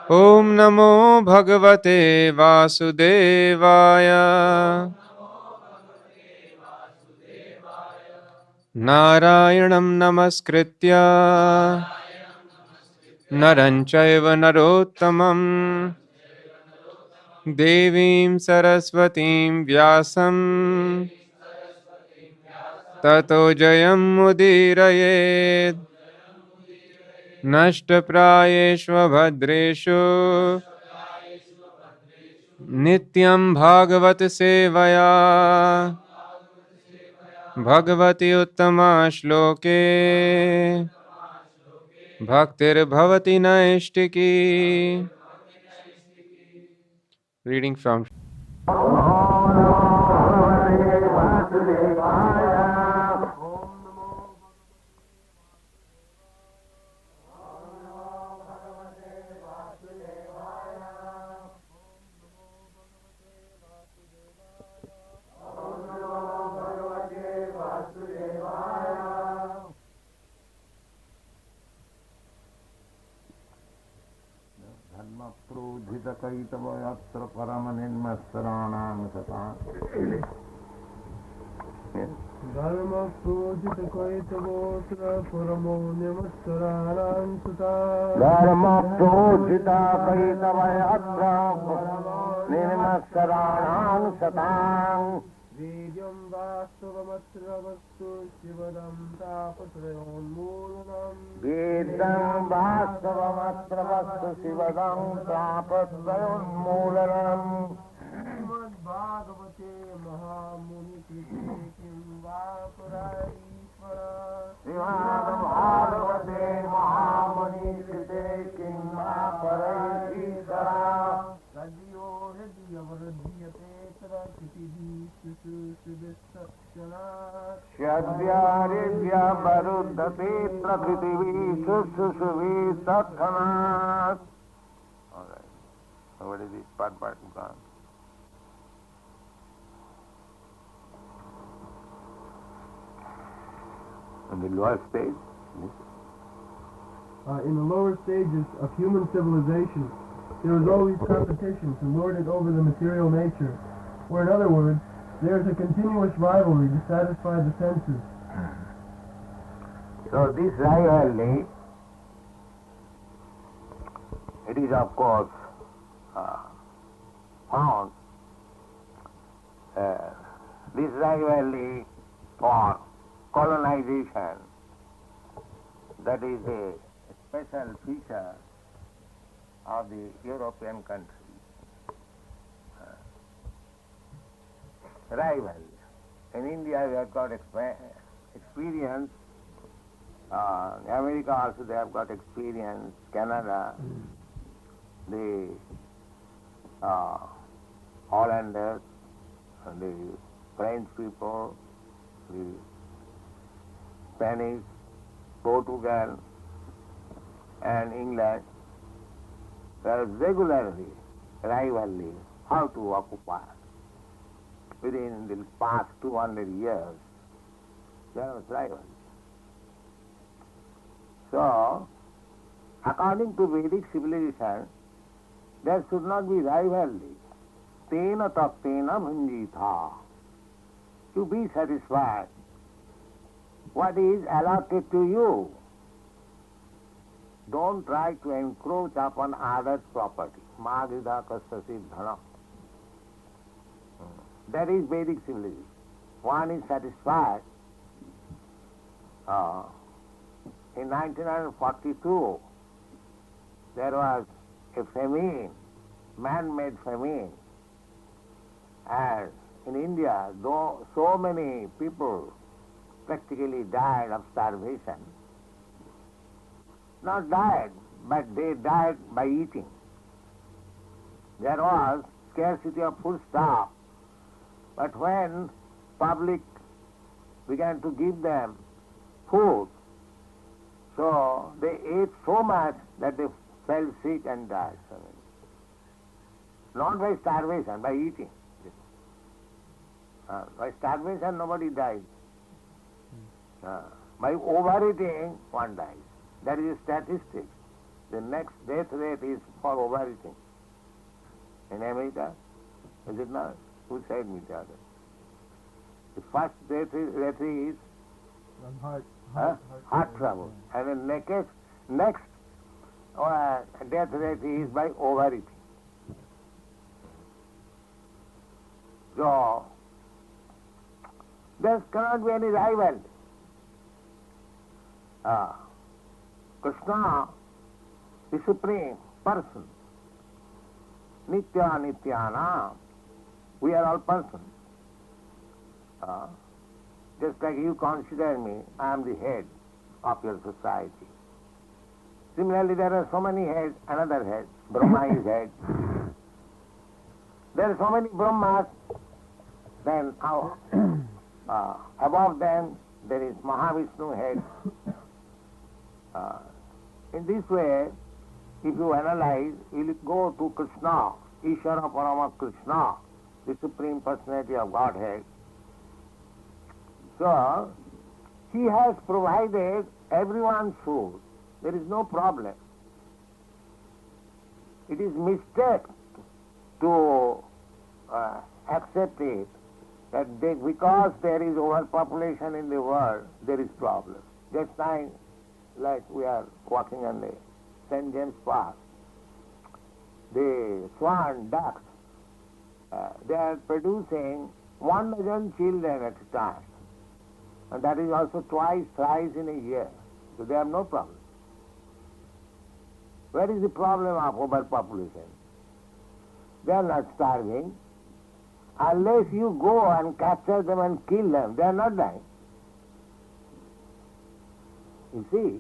Om Namo Bhagavate Vasudevaya. Narayanam Namaskritya Naranchaiva Narottamam Devim Saraswatim Vyasam Tato Jayam Mudirayed Nashtaprayeshva Bhadreshu Nityam Bhagavat Sevaya Bhagavati Uttama Shloke Bhaktir Bhavati Naishtiki. Reading from Kaitavayatra Paramanenmassaranam Sata Dharma Pujita Kaitavotra Paramanenmassaranam Sata Dharma Pujita Kaitavayatra Paramanenmassaranam Sata Vidyam Vastavamatra Vastu Shivadam Tapatrayon Moolanam Vedam Vastavamatra Vastu Shivadam Tapatrayon Moolanam Śrīmad-Bhāgavate Mahamuni Kriti Kim Vaparayishvara Śrīmad-Bhāgavate Mahamuni Kriti Kim Vaparayishvara Radhiyo Hridya Vardhiyate Shadhyarivya Varuddhate Prakritivi Sususuvi Sattanat. Alright. So what is this part gone? In the lower stage? In the lower stages of human civilization, there is always competition to lord it over the material nature, or in other words, there is a continuous rivalry to satisfy the senses. So this rivalry, it is of course found, this rivalry for colonization, that is a special feature of the European countries. Rival. In India we have got experience, America also they have got experience, Canada, the Hollanders, the French people, the Spanish, Portugal and England, there is regularly rivalry how to occupy. Within the past 200 years, there was rivalry. So, according to Vedic civilization, there should not be rivalry. Tena tattena bhunjitha. To be satisfied, what is allotted to you. Don't try to encroach upon others' property. Madhida kasasi dhana. That is Vedic civilization. One is satisfied. In 1942, there was a famine, man-made famine. And in India, though so many people practically died of starvation, not died, but they died by eating. There was scarcity of foodstuff, but when public began to give them food, so they ate so much that they fell sick and died. Not by starvation, by eating. By starvation nobody dies. By overeating one dies. That is a statistic. the next death rate is for overeating. In America, is it not? Who said me the other? The first death rate is heart trouble. And the next death rate is by overeating. So, there cannot be any rival. Krishna, the Supreme Person, Nitya Nityana, we are all persons. Just like you consider me, I am the head of your society. Similarly, there are so many heads, another head, Brahma is head. There are so many Brahmas, then above them there is Mahavishnu head. In this way, if you analyze, you will go to Krishna, Ishvara Parama Krishna, the Supreme Personality of Godhead. So, He has provided everyone's food. There is no problem. It is mistake to accept it that because there is overpopulation in the world, there is problem. Just like we are walking on the St. James Park, the swan ducks, they are producing 1 dozen children at a time. And that is also twice, thrice in a year. So they have no problem. Where is the problem of overpopulation? They are not starving. Unless you go and capture them and kill them, they are not dying. You see,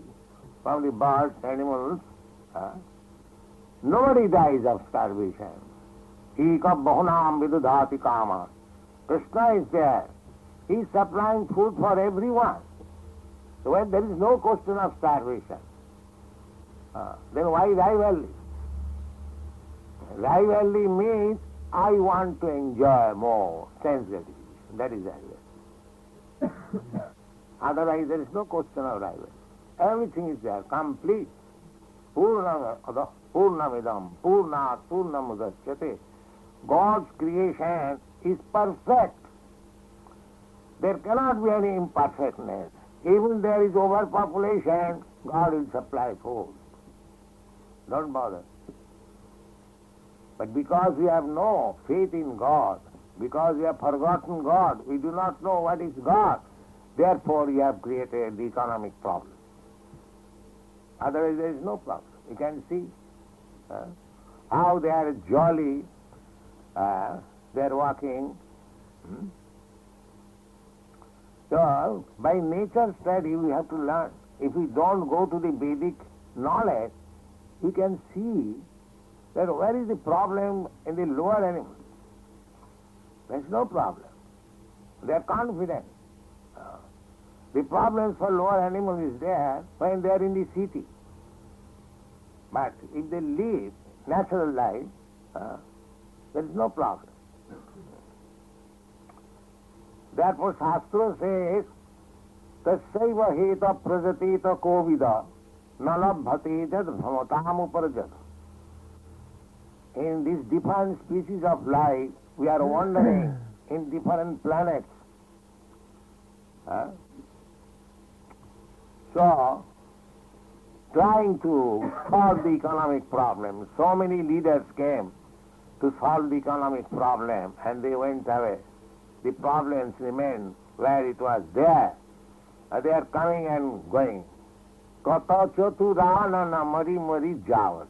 from the birds, animals, nobody dies of starvation. Eka bahunam vidudhati kama. Krishna is there. He is supplying food for everyone. So when there is no question of starvation, then why rivalry? Rivalry means I want to enjoy more sense gratification. That is rivalry. Otherwise there is no question of rivalry. Everything is there, complete. Purnamidam, Purnat, Purnamudachyate. God's creation is perfect. There cannot be any imperfectness. Even there is overpopulation, God will supply food. Don't bother. But because we have no faith in God, because we have forgotten God, we do not know what is God, therefore we have created the economic problem. Otherwise there is no problem. You can see how they are jolly, they are walking. So, by nature study we have to learn. If we don't go to the Vedic knowledge, we can see that where is the problem in the lower animals. There is no problem. They are confident. The problems for lower animals is there when they are in the city. But if they live natural life, there is no problem. Therefore Shastra says, Tasyaiva heta prajateta kovida nalabhate jad bhamatam uparajat. In these different species of life, we are wandering in different planets. So, trying to solve the economic problem, so many leaders came to solve the economic problem and they went away. The problems remain where it was there. They are coming and going. Kata chaturana na mari mari javat.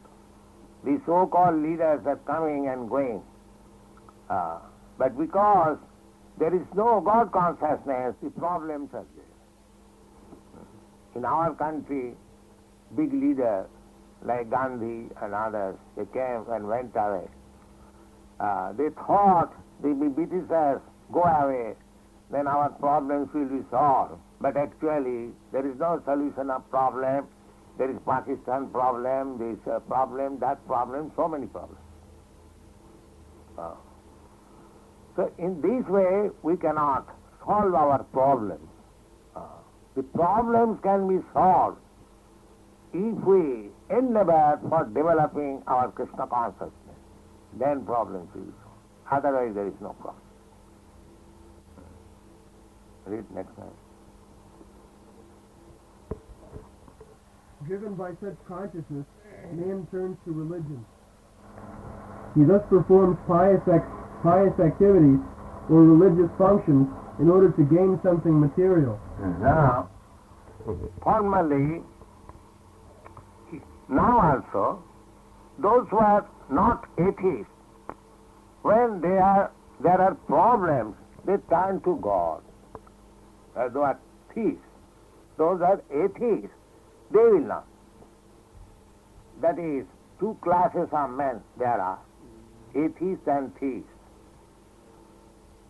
The so-called leaders are coming and going. But because there is no God consciousness, the problems are there. In our country, big leaders like Gandhi and others, they came and went away. They thought the Britishers go away, then our problems will be solved. But actually, there is no solution of problem. There is Pakistan problem, this problem, that problem, so many problems. So in this way, we cannot solve our problems. The problems can be solved if we endeavor for developing our Krishna consciousness. Then problems will solve. Otherwise there is no problem. Read next line. Driven by such consciousness, man turns to religion. He thus performs pious activities or religious functions in order to gain something material. Now, formally, now also, those who are not atheists, when there are problems, they turn to God. Those are theists. Those are atheists. They will not. That is, two classes of men there are, atheists and theists.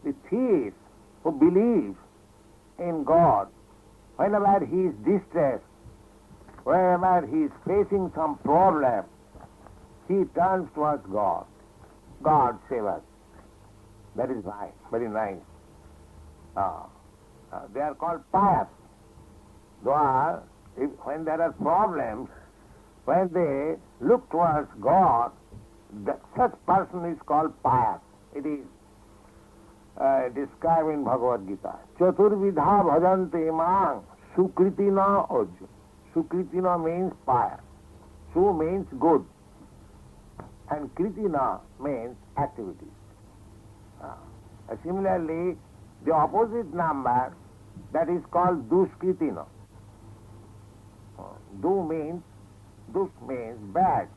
The theist who believes in God, whenever he is distressed, whenever he is facing some problem, he turns towards God. God save us. That is right, very nice. They are called pious. When there are problems, when they look towards God, such person is called pious. It is described in Bhagavad Gita. Chaturvidha bhajante mang sukritina ojju. Sukritina means pious. Su means good. And kritina means activities. Similarly, the opposite number, that is called duskritina. Dus means bad,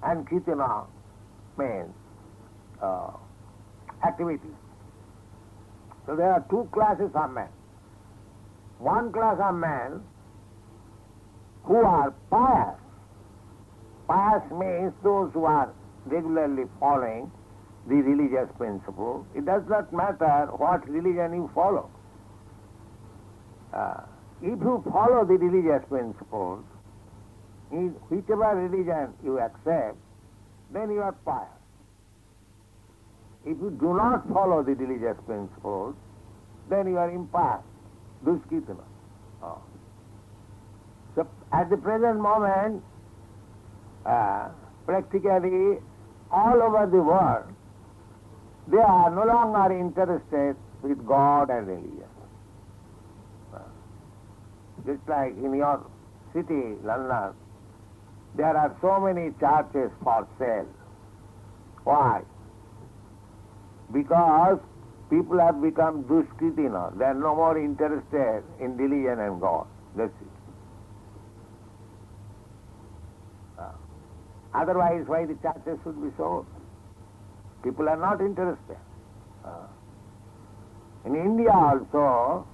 and kritina means activities. So there are two classes of men. One class of men who are pious. Pious means those who are regularly following the religious principle. It does not matter what religion you follow. If you follow the religious principles, in whichever religion you accept, then you are pious. If you do not follow the religious principles, then you are impious, duskritina. So at the present moment, practically all over the world, they are no longer interested with God and religion. Just like in your city, London, there are so many churches for sale. Why? Because people have become duskritina. They are no more interested in religion and God. That's it. Otherwise, why the churches should be sold? People are not interested. In India also,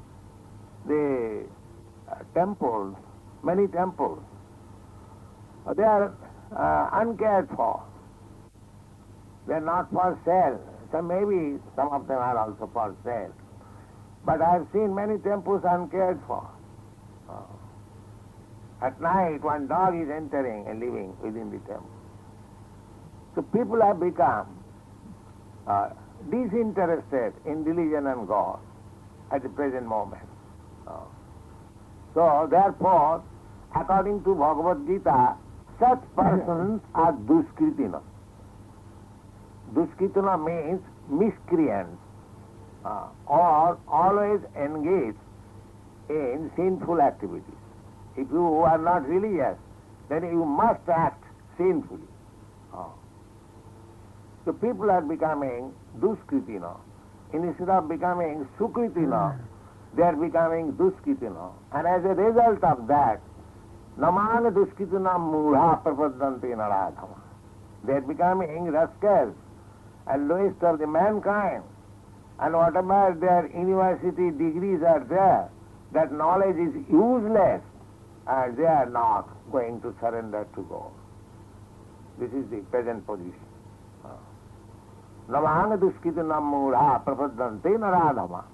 the temples, many temples, they are uncared for. They are not for sale. So maybe some of them are also for sale. But I have seen many temples uncared for. At night, one dog is entering and living within the temple. So people have become disinterested in religion and God at the present moment. So therefore, according to Bhagavad Gita, such persons are duskritina. Duskritina means miscreants, or always engaged in sinful activities. If you are not religious, then you must act sinfully. So people are becoming duskritina. Instead of becoming sukritina, they are becoming duskritina. And as a result of that, namana duskritina mudha prapadanti naradhama. They are becoming rascals and lowest of the mankind. And whatever their university degrees are there, that knowledge is useless, and they are not going to surrender to God. This is the present position. Namana duskritina mudha prapadanti naradhama.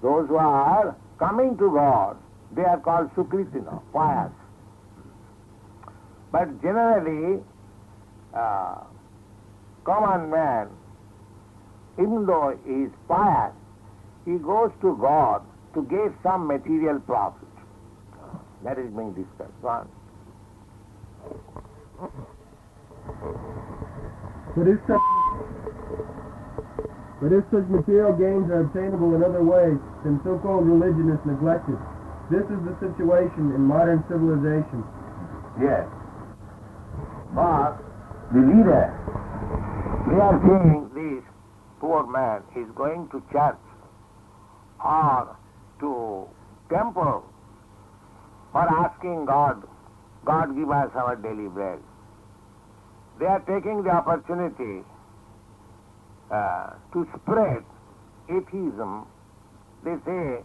Those who are coming to God, they are called sukritina, pious. But generally, common man, even though he is pious, he goes to God to get some material profit. That is being discussed. One. But if such material gains are obtainable in other ways, then so-called religion is neglected. This is the situation in modern civilization. Yes. But the leader, we are seeing this poor man is going to church or to temple for asking God, God give us our daily bread. They are taking the opportunity to spread atheism. They say,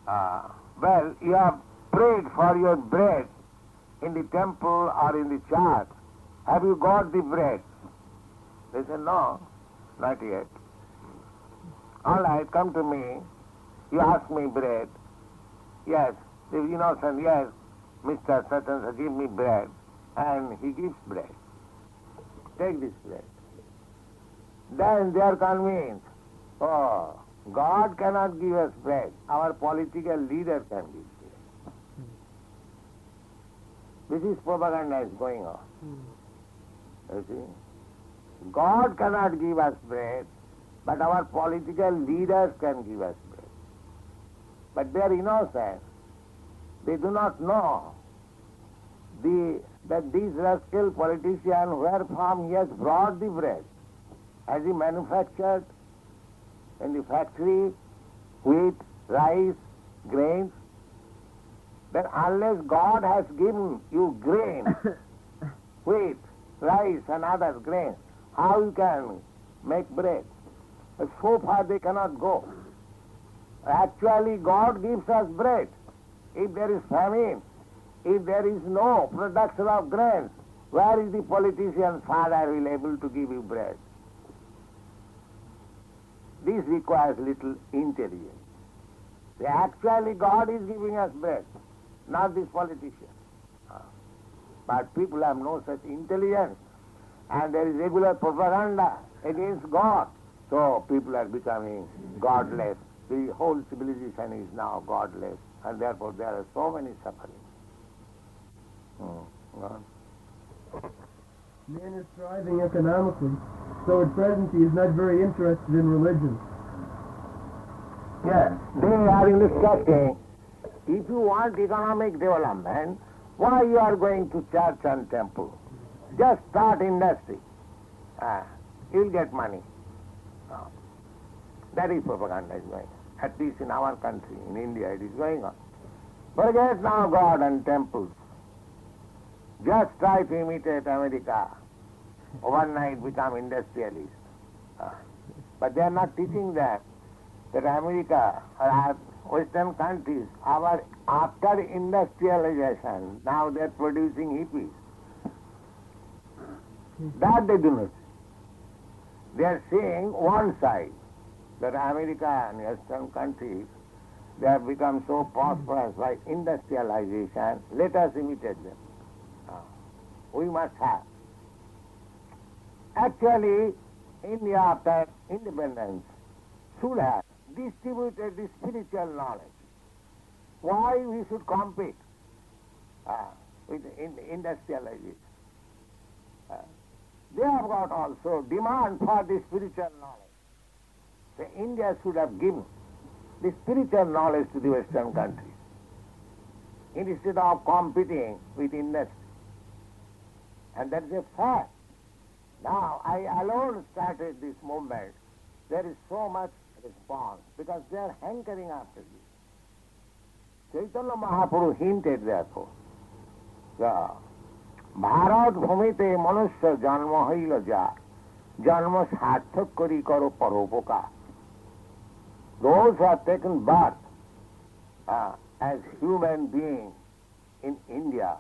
well, you have prayed for your bread in the temple or in the church. Have you got the bread? They say, no, not yet. All right, come to me. You ask me bread. Yes, the innocent, yes, Mr. Satan, give me bread. And he gives bread. Take this bread. Then they are convinced, oh, God cannot give us bread. Our political leader can give bread. This is propaganda is going on. You see? God cannot give us bread, but our political leaders can give us bread. But they are innocent. They do not know that these rascal politician, where from he has brought the bread. Has he manufactured in the factory wheat, rice, grains? Then unless God has given you grain, wheat, rice and other grains, how you can make bread? So far they cannot go. Actually God gives us bread. If there is famine, if there is no production of grains, where is the politician's father will able to give you bread? This requires little intelligence. Actually God is giving us bread, not this politician. But people have no such intelligence, and there is regular propaganda against God. So people are becoming godless. The whole civilization is now godless, and therefore there are so many sufferings. Man is thriving economically, so at present he is not very interested in religion. Yes, they are instructing, if you want economic development, why you are going to church and temple? Just start industry. You'll get money. That is propaganda is going on. At least in our country, in India, it is going on. Forget now God and temples. Just try to imitate America. Overnight become industrialists. But they are not teaching that America or Western countries, after industrialization, now they are producing hippies. That they do not see. They are seeing one side, that America and Western countries, they have become so prosperous by industrialization, let us imitate them. We must have. Actually, India after independence should have distributed the spiritual knowledge. Why we should compete with industrialization? They have got also demand for the spiritual knowledge. So India should have given the spiritual knowledge to the Western countries instead of competing with industry. And that is a fact. Now, I alone started this movement. There is so much response because they are hankering after this. Chaitanya Mahaprabhu hinted therefore, Bharat bhumite manusya janma haila ja, janma sarthak kari karo paropoka. Those who have taken birth as human beings in India,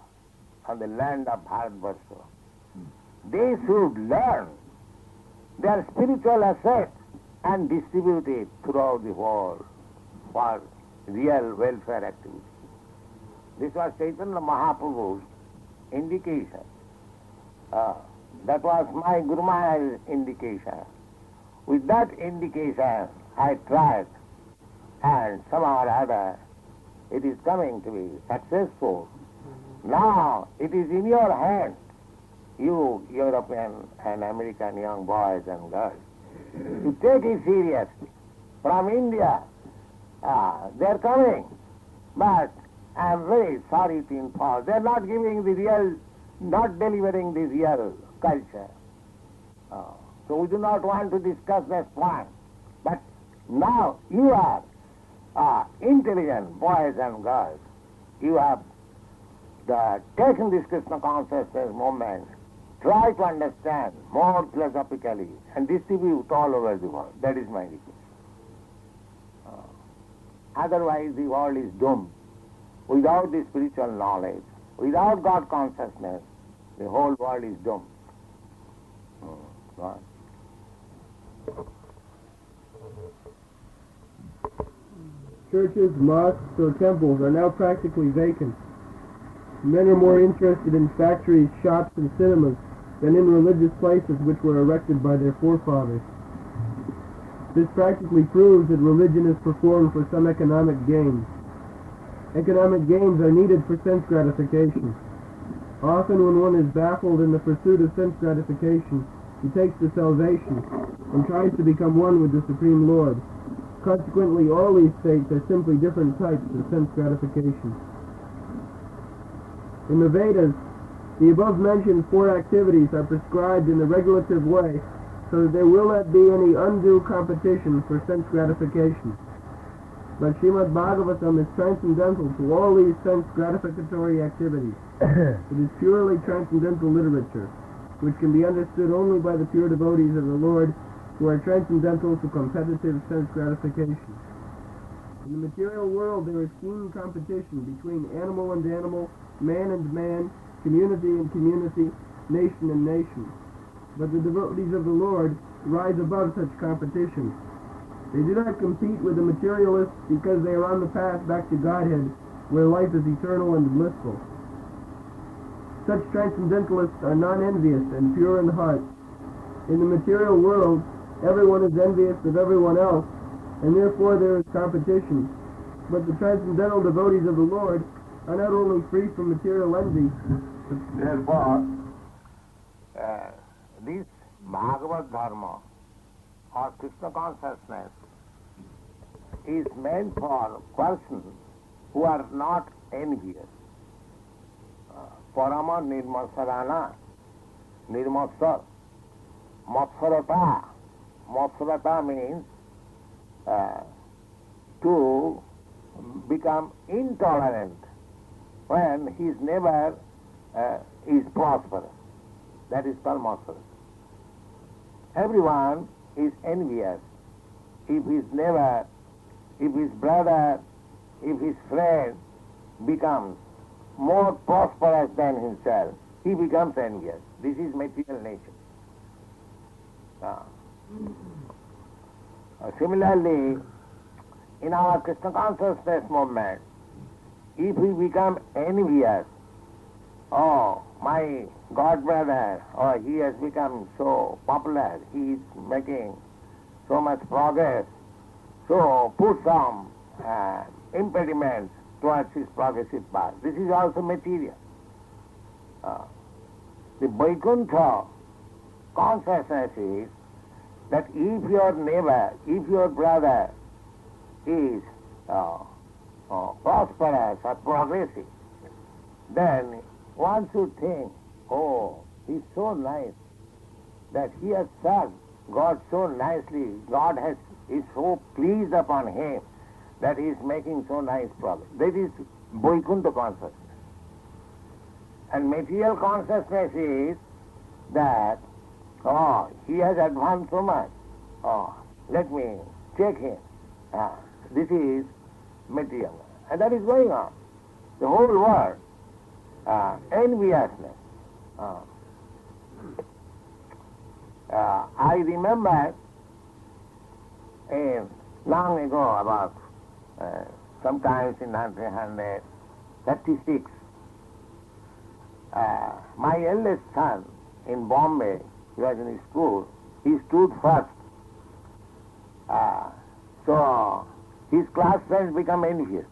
on the land of Bharatvarsha, they should learn their spiritual assets and distribute it throughout the world for real welfare activity. This was Chaitanya Mahaprabhu's indication. That was my Guru Maharaj's indication. With that indication, I tried, and somehow or other, it is coming to be successful. Now it is in your hand, you European and American young boys and girls, to take it seriously. From India, they are coming, but I am very sorry to inform, they are not giving the real, not delivering the real culture. So we do not want to discuss this point. But now you are intelligent boys and girls. You have taken this Krishna consciousness movement, try to understand more philosophically and distribute all over the world. That is my request. Otherwise the world is doomed. Without the spiritual knowledge, without God consciousness, the whole world is doomed. God. Churches, mosques, or temples are now practically vacant. Men are more interested in factories, shops, and cinemas than in religious places which were erected by their forefathers. This practically proves that religion is performed for some economic gains. Economic gains are needed for sense gratification. Often when one is baffled in the pursuit of sense gratification, he takes to salvation and tries to become one with the Supreme Lord. Consequently, all these states are simply different types of sense gratification. In the Vedas, the above-mentioned four activities are prescribed in a regulative way so that there will not be any undue competition for sense gratification. But Śrīmad-Bhāgavatam is transcendental to all these sense gratificatory activities. It is purely transcendental literature, which can be understood only by the pure devotees of the Lord who are transcendental to competitive sense gratification. In the material world there is keen competition between animal and animal, man and man, community and community, nation and nation. But the devotees of the Lord rise above such competition. They do not compete with the materialists because they are on the path back to Godhead, where life is eternal and blissful. Such transcendentalists are non-envious and pure in heart. In the material world, everyone is envious of everyone else, and therefore there is competition. But the transcendental devotees of the Lord are not only free from material envy, but therefore, this Bhagavad Dharma or Krishna consciousness is meant for persons who are not envious. Parama nirmasarana, nirmasar. Matsarata. Matsarata means to become intolerant when his neighbor is prosperous. That is called matsarata. Everyone is envious if his neighbor, if his brother, if his friend becomes more prosperous than himself, he becomes envious. This is material nature. Similarly, in our Krishna consciousness movement, if we become envious, oh, my God brother, oh, he has become so popular, he is making so much progress, so put some impediments towards his progressive path. This is also material. The Vaikuntha consciousness is that if your neighbor, if your brother is prosperous or progressive, then one should think, oh, he's so nice that he has served God so nicely. God is so pleased upon him that he is making so nice progress. That is Vaikuntha consciousness. And material consciousness is that, oh, he has advanced so much. Oh, let me check him. This is material. And that is going on. The whole world, enviousness. I remember long ago, about sometimes in 1936, my eldest son in Bombay, he was in his school, he stood first. So his class friends become envious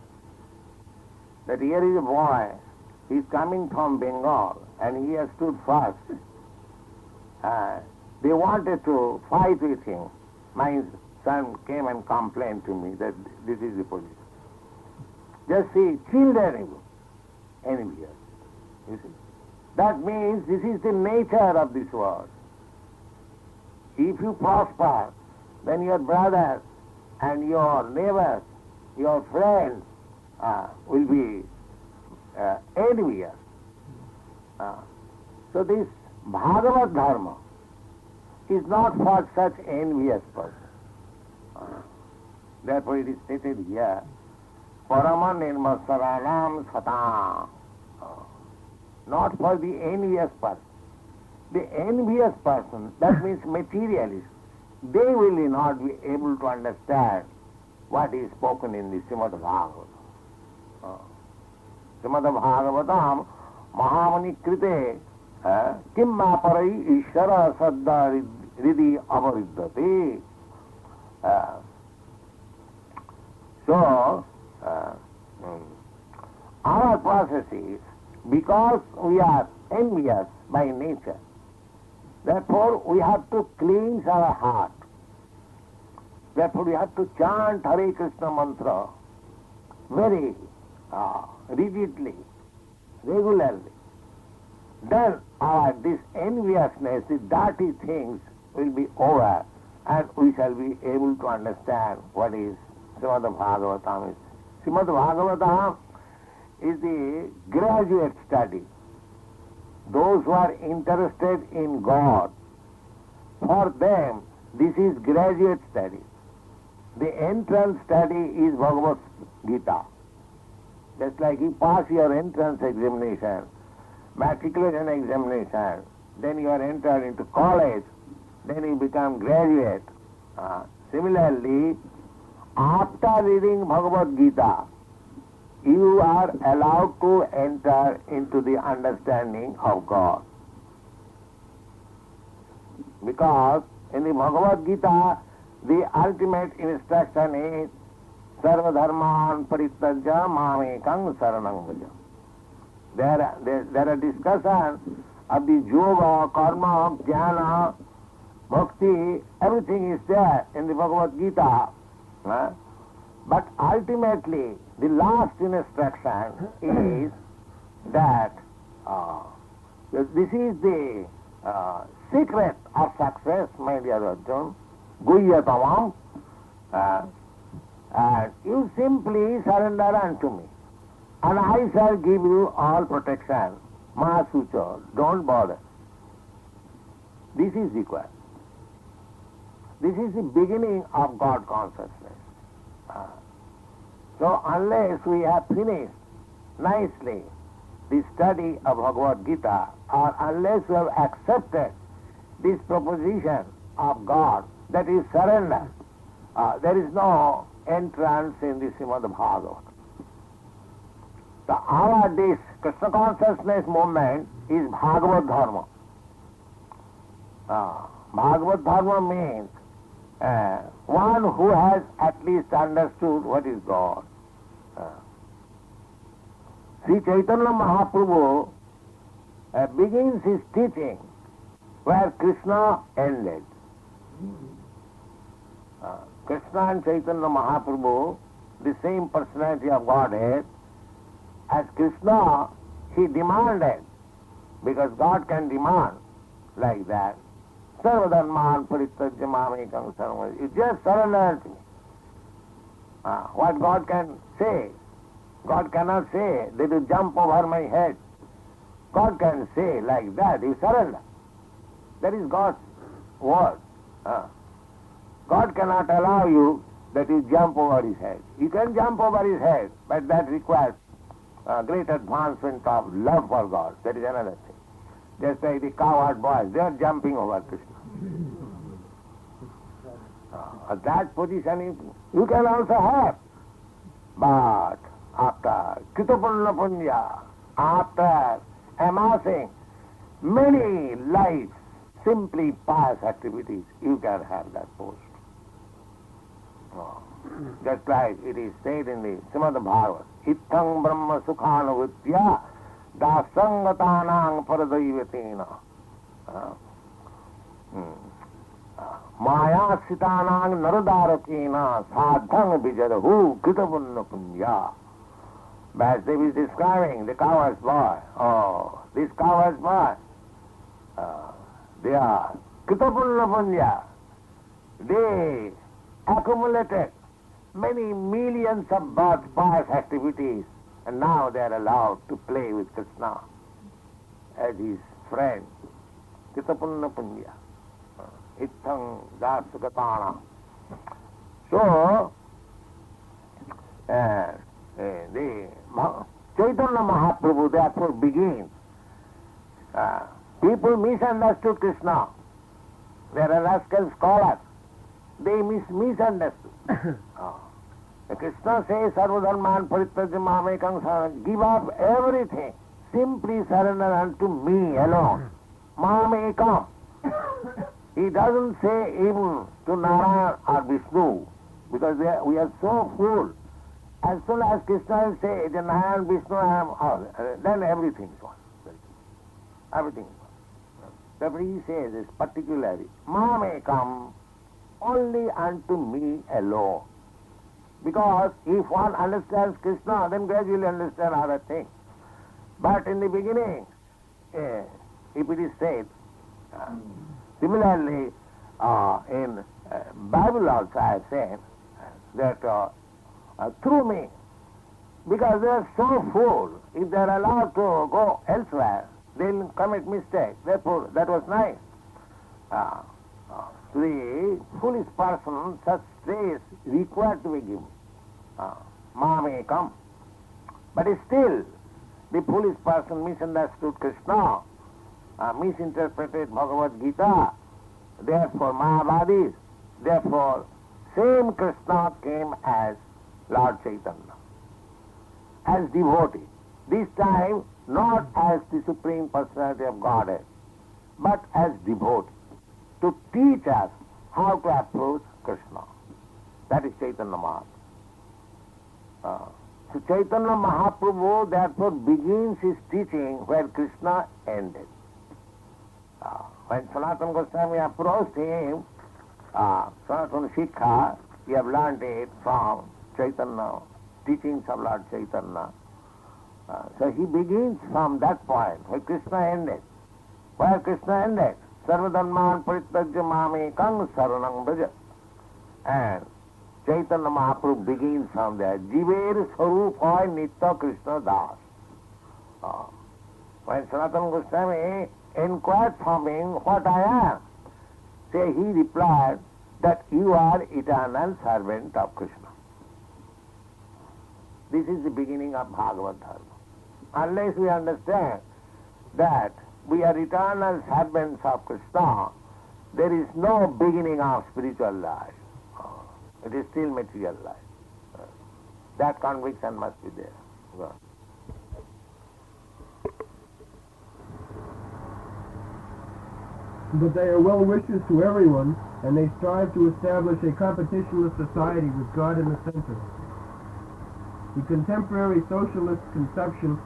that here is a boy He's coming from Bengal and he has stood first. They wanted to fight with him. My son came and complained to me that this is the position. Just see, children envious. You see? That means this is the nature of this world. If you prosper, then your brothers and your neighbors, your friends will be envious. So this Bhagavad Dharma is not for such envious person. Therefore it is stated here, Parama Nirmasaranam Satam. Not for the envious person. The envious person, that means materialist, they will not be able to understand what is spoken in the Śrīmad-Bhāgavatam. Śrīmad-Bhāgavatam Mahamani Krite Kim Maparai Ishara Saddha Ridi Avariddhati. So, our process is, because we are envious by nature, therefore we have to cleanse our heart. Therefore we have to chant Hare Krishna mantra very rigidly, regularly. Then this enviousness, the dirty things will be over and we shall be able to understand what is Śrīmad-Bhāgavatam is. Śrīmad-Bhāgavatam is the graduate study. Those who are interested in God, for them this is graduate study. The entrance study is Bhagavad Gita. Just like you pass your entrance examination, matriculation examination, then you are entered into college, then you become graduate. Similarly, after reading Bhagavad Gita, you are allowed to enter into the understanding of God. Because in the Bhagavad Gita, the ultimate instruction is Sarva Dharman Parityajya Mamekam Saranam Vraja. There are discussions of the yoga, karma, jnana, bhakti, everything is there in the Bhagavad Gita. But ultimately, the last instruction is that this is the secret of success, my dear Arjun, Guhyatamam, and you simply surrender unto me, and I shall give you all protection. Mahasucha, don't bother. This is required. This is the beginning of God consciousness. So unless we have finished nicely the study of Bhagavad Gita, or unless we have accepted this proposition of God, that is surrender, there is no entrance in the Śrīmad-Bhāgavatam. So our this Krishna consciousness movement is Bhagavad Dharma. Bhagavad Dharma means one who has at least understood what is God. Sri Chaitanya Mahaprabhu begins his teaching where Krishna ended. Krishna and Chaitanya Mahaprabhu, the same personality of Godhead, as Krishna, he demanded, because God can demand like that, Sarvadharman Parityajya Mamekam Saranam Vraja. You just surrender to me. What God can say? God cannot say that you jump over my head. God can say like that, you surrender. That is God's word. God cannot allow you that you jump over his head. You can jump over his head, but that requires great advancement of love for God. That is another thing. Just like the cowherd boys, they are jumping over Krishna. That position you can also have. But after Kritapunna Punya, after amassing many lives, simply pious activities, you can have that post. Just like it is said in the Srimad-Bhāgavatam, Itthaṃ Brahma Sukhanuvitya dasangatanang paradaivatena. Maya sitanang naradarakena sadhang vijarahu kitapunna punya. Vasudev is describing the coward's boy. Oh, this coward's boy. They are kitapunna punya. They accumulated many millions of birth pious activities, and now they are allowed to play with Krishna as his friend. Kitapunna punya. Ittang dasukatana. So, the Chaitanya Mahaprabhu therefore begins. People misunderstood Krishna. There are rascal scholars. They misunderstood. Krishna says, Sarvadharman parityajya mamekam saranam. Give up everything. Simply surrender unto me alone. Mamekam. He doesn't say even to Narayana or Vishnu, because we are so full. As soon as Krishna will say, the Narayana, Vishnu, then everything is one. Everything is one. Therefore he says this particularly, Mamekam, only unto me alone. Because if one understands Krishna, then gradually understand other things. But in the beginning, if it is said, similarly, in Bible also I have said that through me, because they are so full, if they are allowed to go elsewhere, they will commit mistake. Therefore, that was nice. To the foolish person, such space required to be given. Ma may come. But still, the foolish person misunderstood Krishna, misinterpreted Bhagavad Gita, therefore Mayavadis, therefore same Krishna came as Lord Chaitanya, as devotee. This time not as the Supreme Personality of Godhead, but as devotee, to teach us how to approach Krishna. That is Chaitanya Mahaprabhu. So Chaitanya Mahaprabhu therefore begins his teaching where Krishna ended. When Sanatana Goswami approached him, Sanatana Shikha, he have learned it from Chaitanya, teachings of Lord Chaitanya. So he begins from that point where Krishna ended. Where Krishna ended, Sarvadharman parityajya mamekam saranam braja. And Chaitanya Mahaprabhu begins from there. Jiver sarupa nitya Krishna das. When Sanatana Goswami inquired from him what I am, say he replied that you are eternal servant of Krishna. This is the beginning of Bhagavad Dharma. Unless we understand that we are eternal servants of Krishna, there is no beginning of spiritual life. It is still material life. That conviction must be there. But they are well wishers to everyone, and they strive to establish a competitionless society with God in the center. The contemporary socialist conception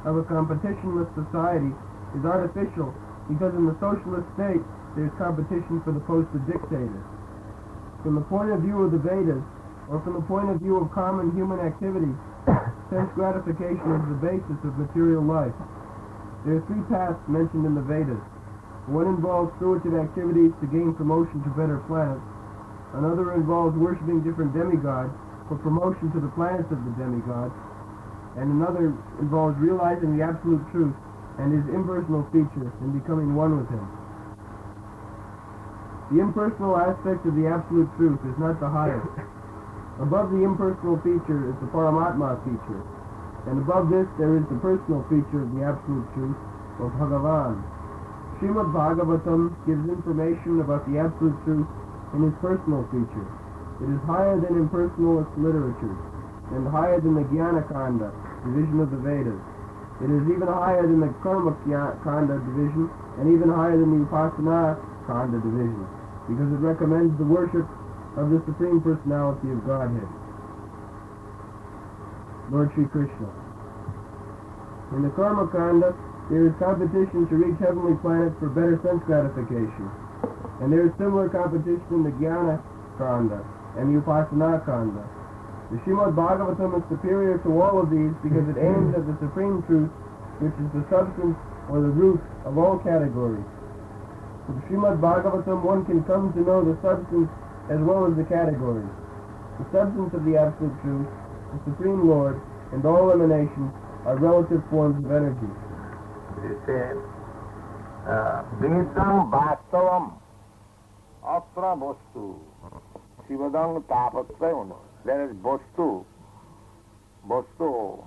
of a competitionless society is artificial because in the socialist state there is competition for the post of dictator. From the point of view of the Vedas, or from the point of view of common human activity, sense gratification is the basis of material life. There are three paths mentioned in the Vedas. One involves fruitive activities to gain promotion to better planets. Another involves worshipping different demigods for promotion to the planets of the demigods. And another involves realizing the absolute truth and his impersonal feature and becoming one with him. The impersonal aspect of the absolute truth is not the highest. Above the impersonal feature is the Paramatma feature, and above this there is the personal feature of the absolute truth, or Bhagavan. Śrīmad-Bhāgavatam gives information about the absolute truth in his personal feature. It is higher than impersonalist literature, and higher than the Jnana-kanda, division of the Vedas. It is even higher than the Karma-kanda division, and even higher than the Upasana-kanda division, because it recommends the worship of the Supreme Personality of Godhead, Lord Sri Krishna. In the Karma Kanda, there is competition to reach heavenly planets for better sense gratification. And there is similar competition in the Jnana Kanda and the Upasana Kanda. The Śrīmad-Bhāgavatam is superior to all of these because it aims at the supreme truth, which is the substance or the root of all categories. With Śrīmad-Bhāgavatam one can come to know the substance as well as the categories. The substance of the Absolute Truth, the Supreme Lord, and all emanations are relative forms of energy. It says, vedant vastavam atra bostu shivadang tapatrayana. There is bostu. Bostu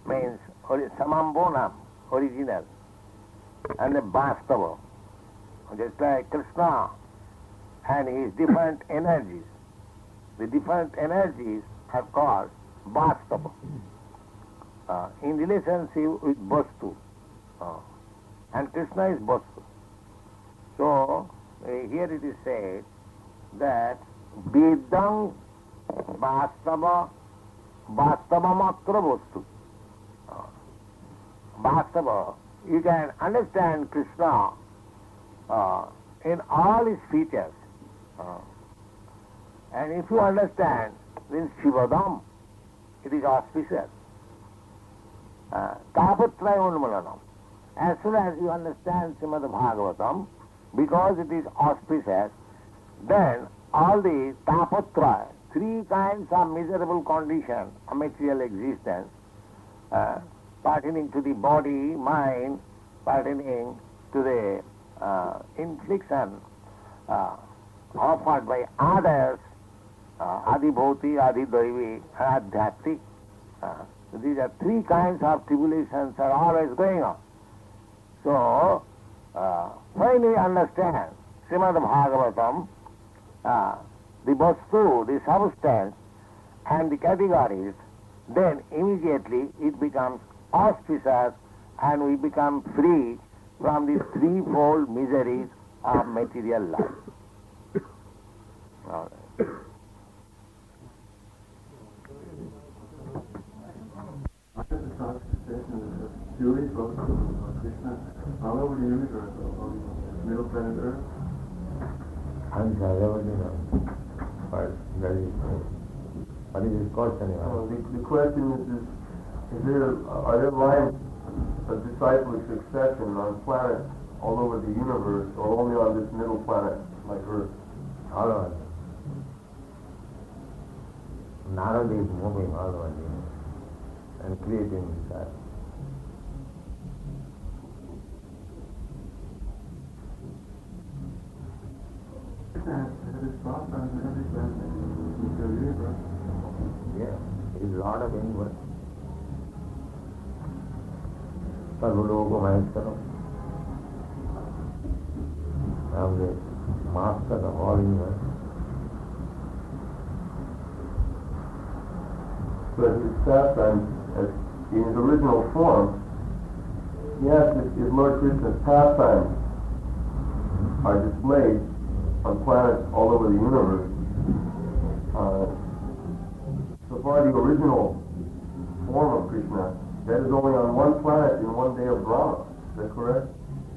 means samambonam, original, and the vastava, just like Krishna and his different energies. The different energies are called vastava. In relationship with Vastu. And Krishna is Vastu. So, here it is said that vedant vastava vastavamatra Vastu. Vastava, you can understand Krishna in all his features. And if you understand, then Shivadam, it is auspicious. Tapatrayonmalanam. As soon as you understand Śrīmad-Bhāgavatam, because it is auspicious, then all the tapatra, three kinds of miserable condition of material existence, pertaining to the body, mind, pertaining to the infliction offered by others, adibhoti, adidaivi, and adhyattik. These are three kinds of tribulations are always going on. So, when we understand Śrīmad-Bhāgavatam, the vastu, the substance, and the categories, then immediately it becomes auspicious and we become free from the threefold miseries of material life. All right. Purely focused on Krishna all over the universe, on middle planet Earth. I'm sorry, what is his question? The question is are there lines of disciplic succession on planets all over the universe, or only on this middle planet like Earth? All over. Narada is moving all over the universe and creating desire. Yeah, he is Lord of universe. Sarvaloka Maheshwaram. I am the master of all universe. But his pastime, in his original form, he asked if Lord Krishna's pastimes are displayed on planets all over the universe. So far, the original form of Krishna, that is only on one planet in one day of Brahma. Is that correct?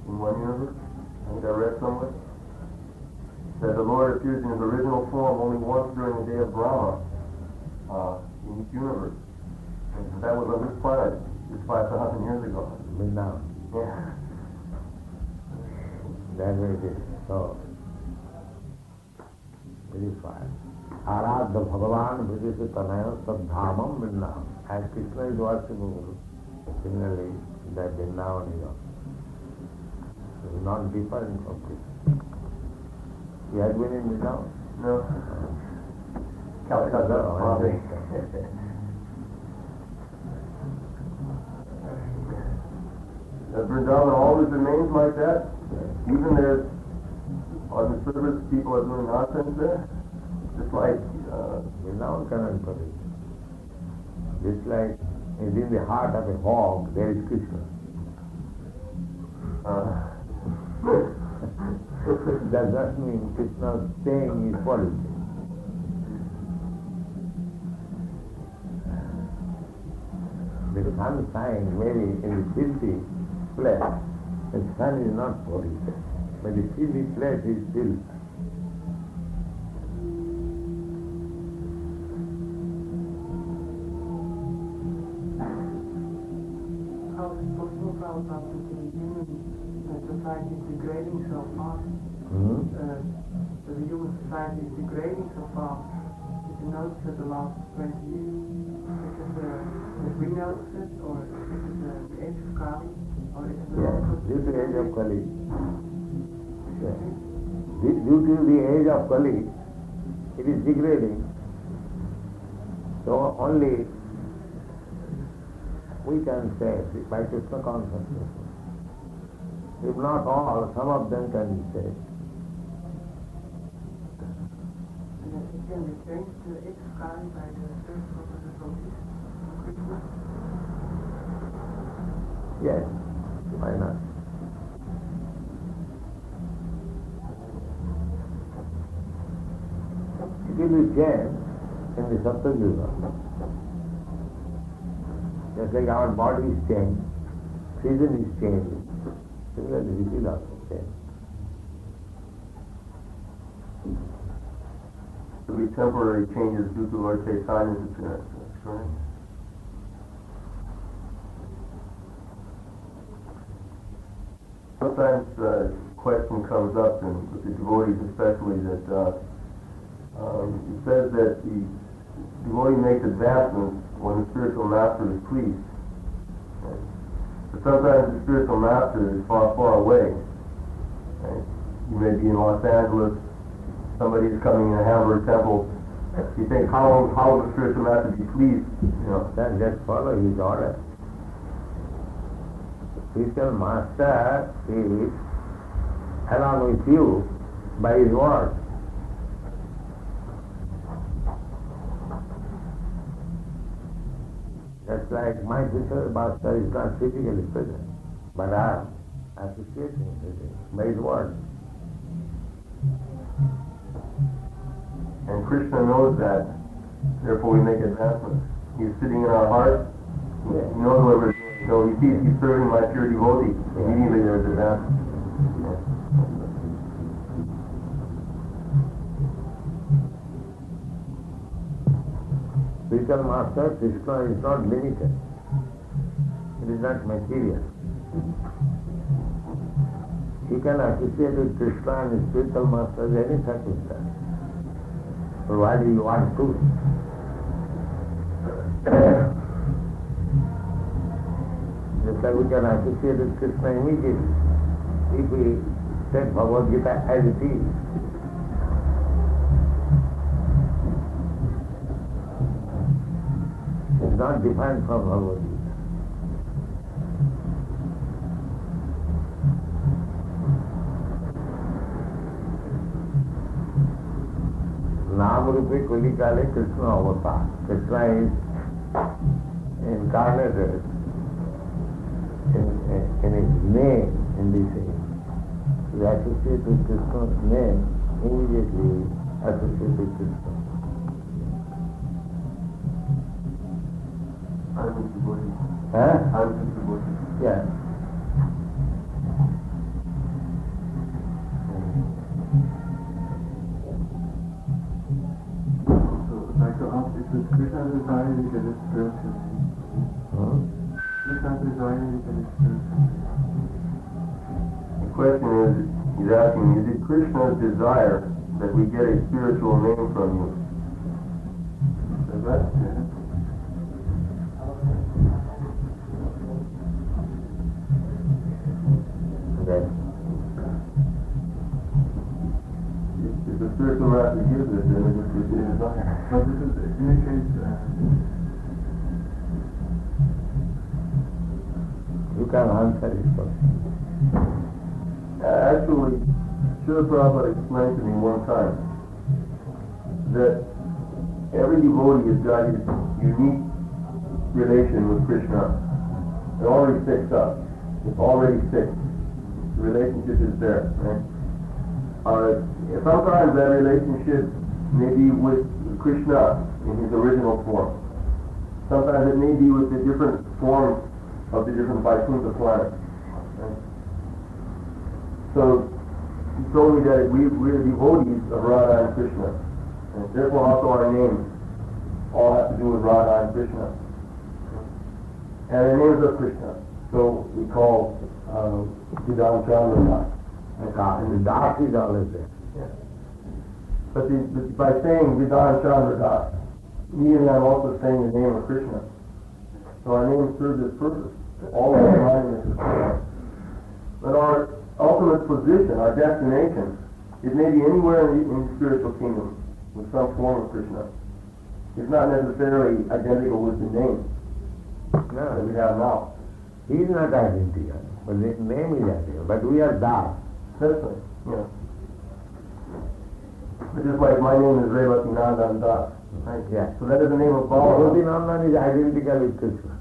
In one universe? I think I read somewhere that the Lord appears in his original form only once during the day of Brahma in each universe. And that was on this planet just 5,000 years ago. Now. Yeah. That's where it is. So, very fine. Aradha Bhagavan Bhajase Tanaya Sadhamam Vrindavan. As Krishna is worshipable, similarly, that Vrindavan is also. It is not different from Krishna. You had been in Vrindavan? No. Calcutta. Vrindavan always remains like that. Even there's on the surface people are doing nonsense there. Just like Vrindavan cannot produce. Just like is in the heart of a hog, there is Krishna. That doesn't mean Krishna staying is politics. The sun shines maybe in the filthy place. The sun is not polluted, but the filthy place is filth. How is it possible, Prabhupada, that the human society is degrading so fast? That the human society is degrading so fast? Did you notice it the last 20 years? Did we notice it, or is it the age of Kali, or is it the Due to the age of Kali. Yes. Due to the age of Kali, it is degrading. So only we can say by Krishna consciousness. If not all, some of them can be saved. And it can be changed to the age of Kali by the service of the devotees of Krishna? Yes, why not? It will be changed in the Sattva-yuga. Just like our body is changed, season is changed, similarly it will also change. To be temporary changes due to Lord Chaitanya's appearance. That's correct. Sometimes the question comes up, and with the devotees especially, that it says that the devotee makes advancements when the spiritual master is pleased. Right? But sometimes the spiritual master is far, far away. Right? You may be in Los Angeles, somebody is coming in a Hamburg temple. You think, how will the spiritual master be pleased? You know? Then just follow his order. Spiritual master is along with you by his word. Just like my spiritual master is not physically present, but I am associating with him by his word. And Krishna knows that, therefore we make advancements. He's sitting in our heart, he knows what we're doing. So he sees he's serving my pure devotee. Immediately there's advancement. Spiritual master, Krishna is not limited. It is not material. You can associate with Krishna and spiritual master in any circumstance, provided you want to. Just like we can associate with Krishna immediately, if we take Bhagavad Gita as it is. It's not defined from Bhagavad Gita. Nam Rupe Kuli Kale Krishna Avatar. Krishna is incarnated in his name in this age. We associate with Krishna's name, immediately associate with Krishna. I'm with devotee. Huh? I'm with devotee. Yeah. So I'd like to ask, is it Krishna residing within this spiritual name? Krishna residing within this spiritual name? The question is, he's asking, is it Krishna's desire that we get a spiritual name from you? Is that? Okay. If the spiritual master gives it, then it is his desire. But this is, indicates You can answer it first. Actually, Srila Prabhupada explained to me one time that every devotee has got his unique relation with Krishna. It already fixed up. It's already fixed. The relationship is there, right? Sometimes that relationship may be with Krishna in his original form. Sometimes it may be with the different forms of the different Vaikuntha planets. Right? So he told me that we're devotees of Radha and Krishna, and therefore also our names all have to do with Radha and Krishna. And the names of Krishna. So we call vedant Chandra. The Das is always there. Yeah. But by saying vedant Chandra Das, me and I'm also saying the name of Krishna. So our name serves this purpose. All of our alignment is Krishna. But our ultimate position, our destination, it may be anywhere in the spiritual kingdom with some form of Krishna. It's not necessarily identical with the name that we have now. He is not identical, but the name is identical. But we are Das. That's right. Yeah. But just like my name is Revati Nandan Das. Right? Yeah. So that is the name of Bhagavan. Nandan is identical with Krishna.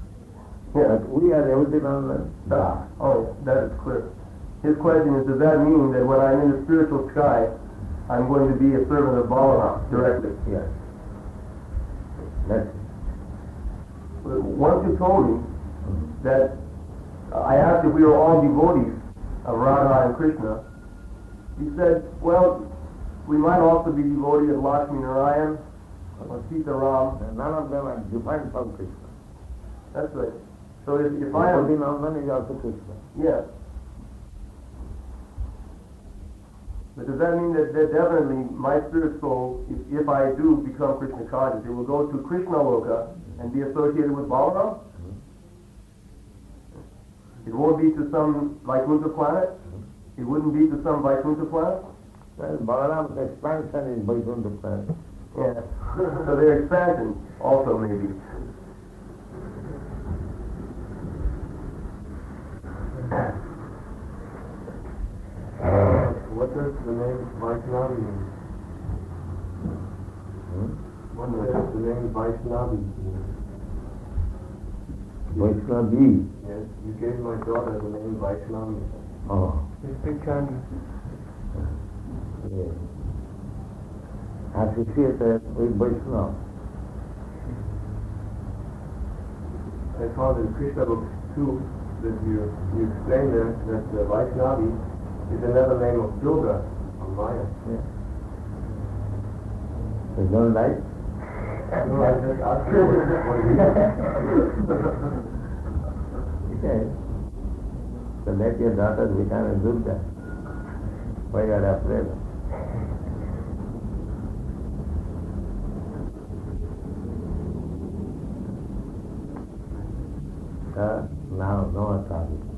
Yeah. But we are Nandan Das. Oh, yeah, that is clear. His question is, does that mean that when I'm in the spiritual sky, I'm going to be a servant of Balaram directly? Yes. That's it. But once you told me that I asked if we were all devotees of Radha and Krishna, you said, well, we might also be devotees of Lakshmi Narayan or Sita Ram. None of them are different from Krishna. That's right. So if I am... Nandan is also Krishna. Yes. But does that mean that definitely my spirit soul, if I do become Krishna conscious, it will go to Krishna Loka and be associated with Balaram? It won't be to some Vaikuntha planet? It wouldn't be to some Vaikuntha planet? Well, Balaram's expansion is Vaikuntha planet. Yeah. So their expansion also may be. What does the name Vaishnavi mean? What does the name Vaishnavi mean? Vaishnavi. Yes, you gave my daughter the name Vaishnavi. Oh. It's Vichani. Yes. Associated with Vaishnava. I found in Krishna book 2 that you explain there that Vaishnavi is another name of Durga or Maya. Yeah. You don't like? No, I just asked you what it is. Yes. So let your daughter become a Durga. Why you are afraid? Now, no authority.